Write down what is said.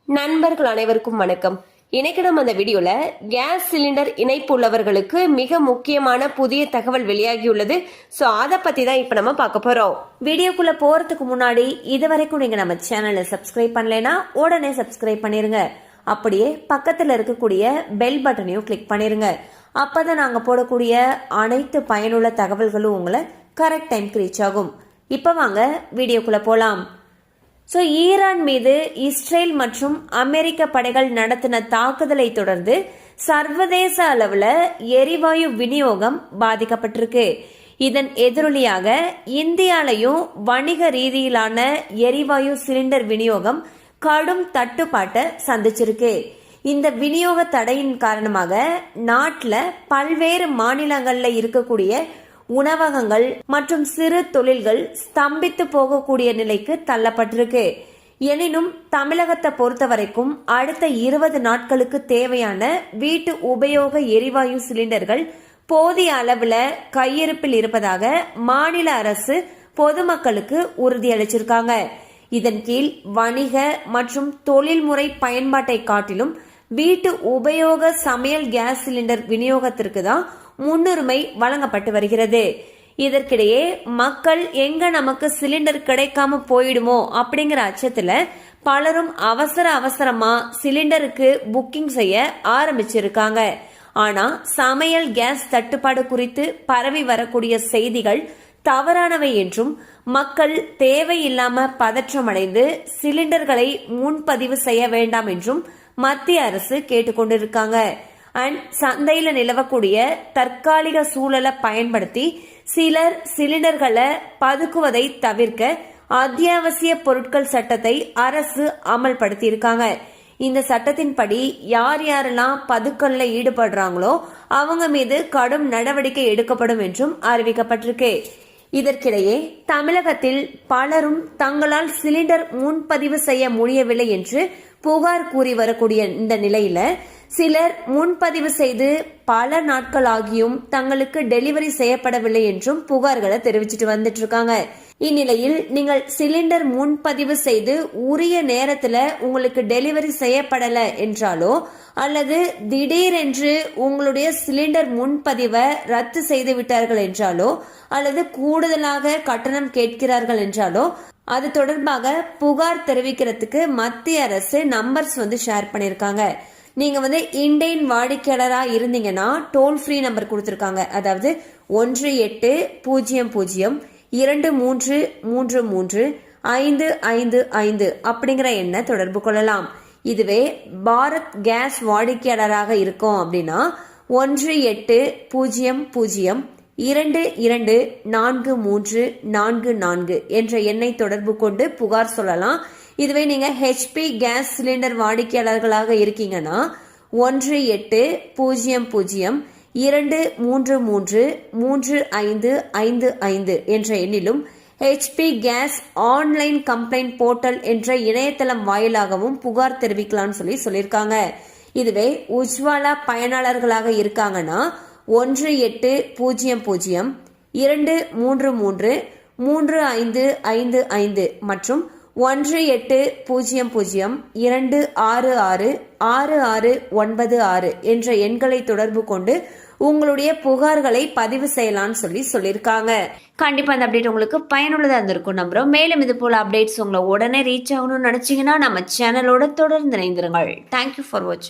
நண்பர்கள் அனைவருக்கும் வணக்கம். இன்னைக்கு நம்ம அந்த வீடியோல கேஸ் சிலிண்டர் இணைப்பு உள்ளவர்களுக்கு மிக முக்கியமான புதிய தகவல் வெளியாகியுள்ளது. ஸோ அதை பத்தி தான் இப்ப நம்ம பார்க்க போறோம். வீடியோக்குள்ள போறதுக்கு முன்னாடி இதுவரைக்கும் நீங்க நம்ம சேனலை சப்ஸ்கிரைப் பண்ணலைன்னா உடனே சப்ஸ்கிரைப் பண்ணிருங்க. அப்படியே பக்கத்துல இருக்கக்கூடிய பெல் பட்டனையும் கிளிக் பண்ணிருங்க. அப்பதான் நாங்க போடக்கூடிய அனைத்து பயனுள்ள தகவல்களும் உங்களை கரெக்ட் டைம்க்கு ரீச் ஆகும். இப்ப வாங்க வீடியோக்குள்ள போலாம். ஈரான் மீது இஸ்ரேல் மற்றும் அமெரிக்க படைகள் நடத்தின தாக்குதலை தொடர்ந்து சர்வதேச அளவுல எரிவாயு விநியோகம் பாதிக்கப்பட்டிருக்கு. இதன் எதிரொலியாக இந்தியாலையும் வணிக ரீதியிலான எரிவாயு சிலிண்டர் விநியோகம் கடும் தட்டுப்பாட்டை சந்திச்சிருக்கு. இந்த விநியோக தடையின் காரணமாக நாட்டில் பல்வேறு மாநிலங்கள்ல இருக்கக்கூடிய உணவகங்கள் மற்றும் சிறு தொழில்கள் ஸ்தம்பித்து போகக்கூடிய நிலைக்கு தள்ளப்பட்டிருக்கு. எனினும் தமிழகத்தை பொறுத்த வரைக்கும் அடுத்த 20 நாட்களுக்கு தேவையான வீட்டு உபயோக எரிவாயு சிலிண்டர்கள் போதிய அளவுல கையிருப்பில் இருப்பதாக மாநில அரசு பொதுமக்களுக்கு உறுதியளிச்சிருக்காங்க. இதன் கீழ் வணிக மற்றும் தொழில்முறை பயன்பாட்டை காட்டிலும் வீட்டு உபயோக சமையல் கேஸ் சிலிண்டர் விநியோகத்திற்கு தான் முன்னுரிமை வழங்கப்பட்டு வருகிறது. இதற்கிடையே மக்கள் எங்க நமக்கு சிலிண்டர் கிடைக்காம போயிடுமோ அப்படிங்கிற அச்சத்துல பலரும் அவசரமா சிலிண்டருக்கு புக்கிங் செய்ய ஆரம்பிச்சிருக்காங்க. ஆனா சமையல் கேஸ் தட்டுப்பாடு குறித்து பரவி வரக்கூடிய செய்திகள் தவறானவை என்றும் மக்கள் தேவையில்லாம பதற்றமடைந்து சிலிண்டர்களை முன்பதிவு செய்ய வேண்டாம் என்றும் மத்திய அரசு கேட்டுக்கொண்டிருக்காங்க. அண்ட் சந்தையில நிலவக்கூடிய தற்காலிக சூழலை பயன்படுத்தி சிலர் சிலிண்டர்களை பதுக்குவதை தவிர்க்க அத்தியாவசிய பொருட்கள் சட்டத்தை அரசு அமல்படுத்தி இருக்காங்க. இந்த சட்டத்தின்படி யாரெல்லாம் பதுக்கல்ல ஈடுபடுறாங்களோ அவங்க மீது கடும் நடவடிக்கை எடுக்கப்படும் என்றும் அறிவிக்கப்பட்டிருக்கு. இதற்கிடையே தமிழகத்தில் பலரும் தங்களால் சிலிண்டர் முன்பதிவு செய்ய முடியவில்லை என்று புகார் கூறி வரக்கூடிய இந்த நிலையில சிலர் முன்பதிவு செய்து பல நாட்கள் ஆகியும் தங்களுக்கு டெலிவரி செய்யப்படவில்லை என்றும் புகார்களை தெரிவிச்சிட்டு வந்துட்டு இருக்காங்க. இந்நிலையில் நீங்கள் சிலிண்டர் முன்பதிவு செய்து உரிய நேரத்துல உங்களுக்கு டெலிவரி செய்யப்படல என்றாலோ அல்லது திடீரென்று உங்களுடைய சிலிண்டர் முன்பதிவை ரத்து செய்து விட்டார்கள் என்றாலோ அல்லது கூடுதலாக கட்டணம் கேட்கிறார்கள் என்றாலோ அது தொடர்பாக புகார் தெரிவிக்கிறதுக்கு மத்திய அரசு நம்பர்ஸ் ஷேர் பண்ணிருக்காங்க. நீங்க இண்டேன் வாடிக்கையாளரா இருந்தீங்கன்னா டோல் ஃப்ரீ நம்பர் கொடுத்திருக்காங்க. அதாவது 180023335555 அப்படிங்கிற எண்ணை தொடர்பு கொள்ளலாம். இதுவே பாரத் கேஸ் வாடிக்கையாளராக இருக்கும் அப்படின்னா 1800224344 என்ற எண்ணை தொடர்பு கொண்டு புகார் சொல்லலாம். இதுவே நீங்க ஹெச்பி கேஸ் சிலிண்டர் வாடிக்கையாளர்களாக இருக்கீங்கன்னா 180023333555 என்ற எண்ணிலும் HP gas online complaint portal என்ற இணையதளம் வாயிலாகவும் புகார் தெரிவிக்கலாம்னு சொல்லியிருக்காங்க. இதுவே உஜ்வாலா பயனாளர்களாக இருக்காங்கன்னா 180023333555 மற்றும் 180026666696 என்ற எண்களை தொடர்பு கொண்டு உங்களுடைய புகார்களை பதிவு செய்யலாம்னு சொல்லியிருக்காங்க. கண்டிப்பா அந்த அப்டேட் உங்களுக்கு பயனுள்ளதா இருந்திருக்கும் நம்புறோம். மேலும் இது போல அப்டேட்ஸ் உங்களை உடனே ரீச் ஆகணும்னு நினைச்சீங்கன்னா நம்ம சேனலோட தொடர்ந்து இணைந்திருங்கள். தேங்க்யூ ஃபார் வாட்சிங்.